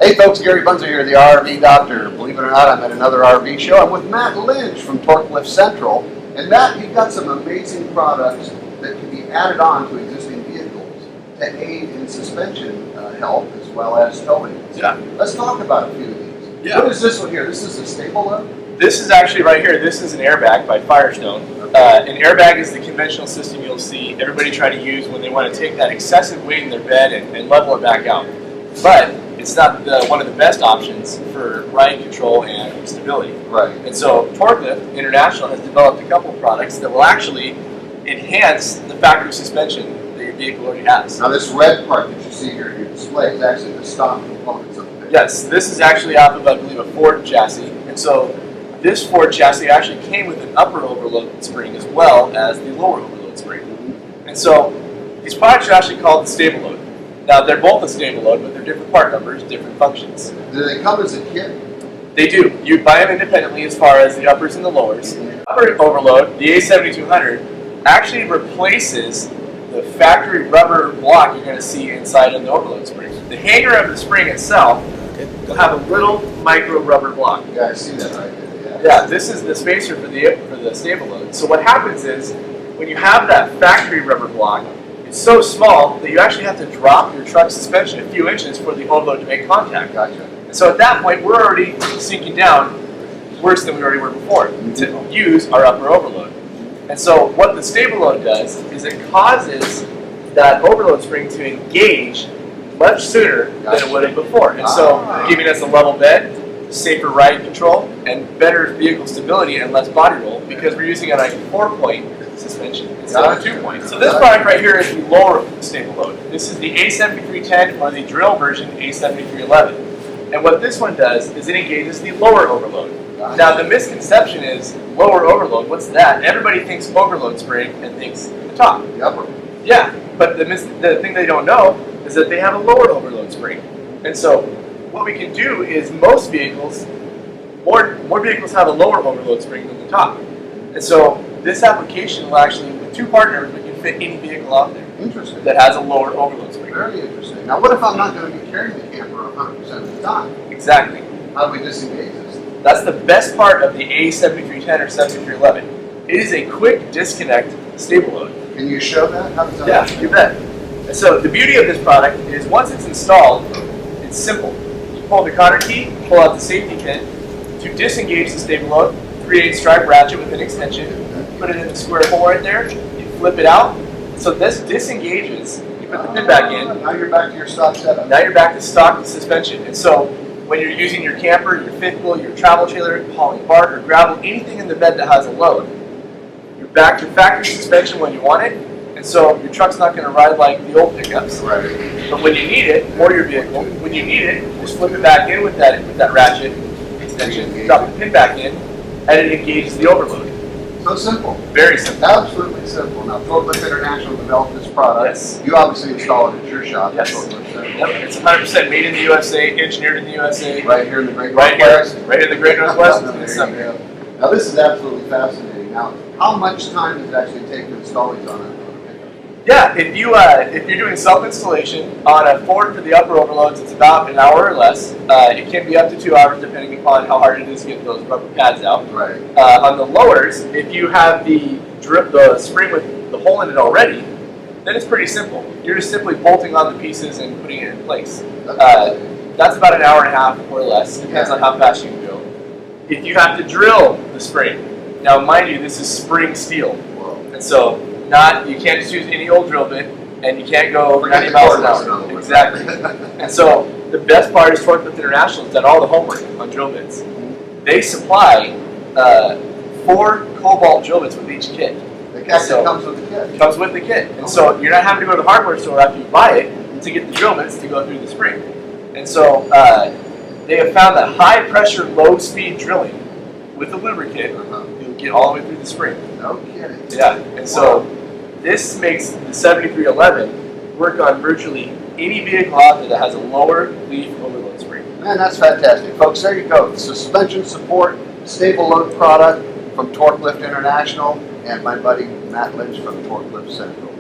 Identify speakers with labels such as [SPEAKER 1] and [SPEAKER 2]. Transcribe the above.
[SPEAKER 1] Hey folks, Gary Bunzer here, the RV Doctor. Believe it or not, I'm at another RV show. I'm with Matt Lynch from Torklift Central. And Matt, you've got some amazing products that can be added on to existing vehicles to aid in suspension health as well as towing.
[SPEAKER 2] Yeah.
[SPEAKER 1] Let's talk about a few of these.
[SPEAKER 2] Yeah.
[SPEAKER 1] What is this one here? This is a Stableload?
[SPEAKER 2] This is actually right here. This is an airbag by Firestone. An airbag is the conventional system you'll see everybody try to use when they want to take that excessive weight in their bed and level it back out. But it's not one of the best options for ride control and stability.
[SPEAKER 1] Right.
[SPEAKER 2] And so Torklift International has developed a couple of products that will actually enhance the factory suspension that your vehicle already has.
[SPEAKER 1] Now this red part that you see here in your display is actually the stock components of the vehicle.
[SPEAKER 2] Yes, this is actually off of, I believe, a Ford chassis. And so this Ford chassis actually came with an upper overload spring as well as the lower overload spring. And so these products are actually called the Stableload. Now they're both a Stableload, but they're different part numbers, different functions.
[SPEAKER 1] Do they come as a kit?
[SPEAKER 2] They do. You buy them independently as far as the uppers and the lowers. Upper overload, the A7200, actually replaces the factory rubber block you're going to see inside of the overload spring. The hanger of the spring itself will have a little micro rubber block.
[SPEAKER 1] Yeah, I see that right there.
[SPEAKER 2] Yeah, this is the spacer for the Stableload. So what happens is, when you have that factory rubber block, it's so small that you actually have to drop your truck's suspension a few inches for the overload to make contact.
[SPEAKER 1] Gotcha.
[SPEAKER 2] And so at that point, we're already sinking down worse than we already were before to use our upper overload. And so what the Stableload does is it causes that overload spring to engage much sooner than it would have before. And so giving us a level bed, safer ride control, and better vehicle stability and less body roll because we're using a 4-point suspension instead of a 2-point. So this product right here is the lower Stableload. This is the A7310 or the drill version A7311. And what this one does is it engages the lower overload. Now the misconception is lower overload, what's that? Everybody thinks overload spring and thinks the top.
[SPEAKER 1] The upper.
[SPEAKER 2] Yeah, but the thing they don't know is that they have a lower overload spring. And so what we can do is most vehicles, more vehicles have a lower overload spring than the top. And so this application will actually, with two partners, we can fit any vehicle out there.
[SPEAKER 1] Interesting.
[SPEAKER 2] That has a lower overload spring.
[SPEAKER 1] Very interesting. Now what if I'm not going to be carrying the camper 100% of the time?
[SPEAKER 2] Exactly.
[SPEAKER 1] How do we disengage this?
[SPEAKER 2] That's the best part of the A7310 or 7311. It is a quick disconnect Stableload.
[SPEAKER 1] Can you show that? How does that
[SPEAKER 2] Yeah, you bet. And so the beauty of this product is once it's installed, it's simple. You pull the cotter key, pull out the safety pin to disengage the Stableload, create stripe ratchet with an extension, put it in the square hole right there, you flip it out. So this disengages, you put the pin back in.
[SPEAKER 1] Now you're back to your stock setup.
[SPEAKER 2] Now you're back to stock suspension. And so when you're using your camper, your fifth wheel, your travel trailer, hauling bark or gravel, anything in the bed that has a load, you're back to factory suspension when you want it. And so your truck's not going to ride like the old pickups.
[SPEAKER 1] Right.
[SPEAKER 2] But when you need it, or your vehicle, when you need it, just flip it back in with that ratchet extension, drop the pin back in, and it engages the overload.
[SPEAKER 1] So simple.
[SPEAKER 2] Very simple.
[SPEAKER 1] Absolutely simple. Now, Torklift International developed this product.
[SPEAKER 2] Yes.
[SPEAKER 1] You obviously install it at your shop.
[SPEAKER 2] Yes.
[SPEAKER 1] Torklift Central.
[SPEAKER 2] Yep. It's 100% made in the USA, engineered in the USA.
[SPEAKER 1] Right here in the Great
[SPEAKER 2] Right
[SPEAKER 1] Northwest.
[SPEAKER 2] here, right in the Great Northwest.
[SPEAKER 1] There
[SPEAKER 2] It's
[SPEAKER 1] you
[SPEAKER 2] something.
[SPEAKER 1] go. Now, this is absolutely fascinating. Now, how much time does it actually take to install these on a pickup?
[SPEAKER 2] Yeah, if you're doing self-installation on a Ford for the upper overloads, it's about an hour or less. It can be up to 2 hours depending upon how hard it is to get those rubber pads out.
[SPEAKER 1] Right.
[SPEAKER 2] On the lowers, if you have the spring with the hole in it already, then it's pretty simple. You're just simply bolting on the pieces and putting it in place. That's about an hour and a half or less, depends on how fast you can go. If you have to drill the spring, now mind you, this is spring steel, and so you can't just use any old drill bit, and you can't go over 90 miles an hour. Exactly. And so the best part is Torklift International has done all the homework on drill bits. They supply 4 cobalt drill bits with each kit.
[SPEAKER 1] The actually comes with the kit.
[SPEAKER 2] It comes with the kit. And so you're not having to go to the hardware store after you buy it to get the drill bits to go through the spring. And so they have found that high pressure, low speed drilling with the lubricant, you'll get all the way through the spring.
[SPEAKER 1] No kidding.
[SPEAKER 2] Yeah. And so this makes the 7311 work on virtually any vehicle out there that has a lower leaf overload spring.
[SPEAKER 1] Man, that's fantastic. Folks, there you go. The suspension support Stableload product from Torklift International and my buddy Matt Lynch from Torklift Central.